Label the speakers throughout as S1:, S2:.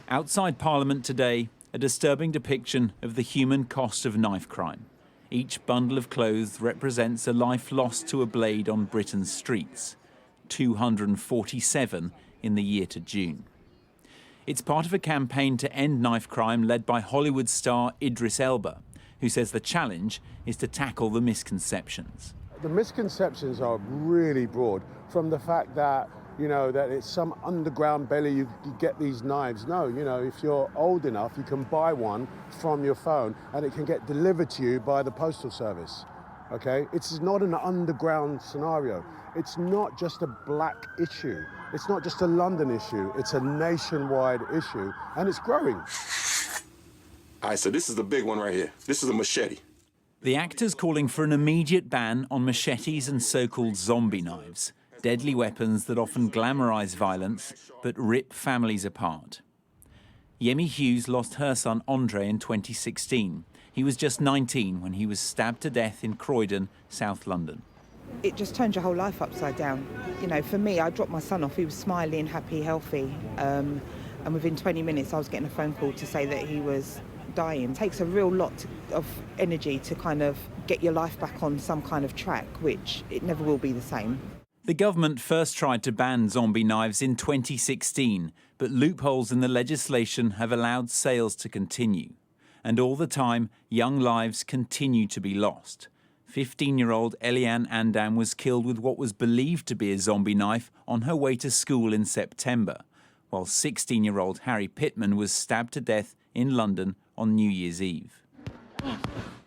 S1: Outside Parliament today, a disturbing depiction of the human cost of knife crime. Each bundle of clothes represents a life lost to a blade on Britain's streets. 247 in the year to June. It's part of a campaign to end knife crime led by Hollywood star Idris Elba, who says the challenge is to tackle the misconceptions.
S2: The misconceptions are really broad, from the fact that, that it's some underground belly, you get these knives. No, if you're old enough, you can buy one from your phone and it can get delivered to you by the postal service, okay? It's not an underground scenario. It's not just a black issue. It's not just a London issue. It's a nationwide issue, and it's growing.
S3: All right, so this is the big one right here. This is a machete.
S1: The actor's calling for an immediate ban on machetes and so-called zombie knives, deadly weapons that often glamorise violence but rip families apart. Yemi Hughes lost her son Andre in 2016. He was just 19 when he was stabbed to death in Croydon, South London.
S4: It just turns your whole life upside down. For me, I dropped my son off. He was smiling, happy, healthy. And within 20 minutes, I was getting a phone call to say that he was dying. It takes a real lot of energy to kind of get your life back on some kind of track, which it never will be the same.
S1: The government first tried to ban zombie knives in 2016, but loopholes in the legislation have allowed sales to continue. And all the time, young lives continue to be lost. 15-year-old Eliane Andam was killed with what was believed to be a zombie knife on her way to school in September, while 16-year-old Harry Pittman was stabbed to death in London on New Year's Eve.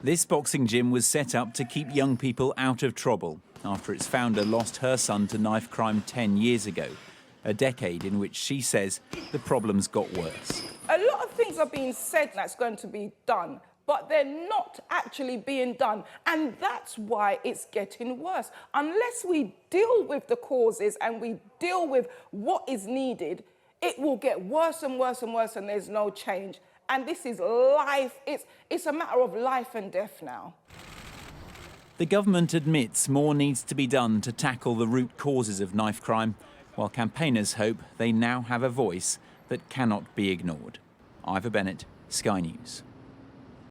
S1: This boxing gym was set up to keep young people out of trouble after its founder lost her son to knife crime 10 years ago, a decade in which she says the problems got worse.
S5: A lot of things are being said that's going to be done, but they're not actually being done. And that's why it's getting worse. Unless we deal with the causes and we deal with what is needed, it will get worse and worse and worse, and there's no change. And this is life. It's a matter of life and death now.
S1: The government admits more needs to be done to tackle the root causes of knife crime, while campaigners hope they now have a voice that cannot be ignored. Ivor Bennett, Sky News.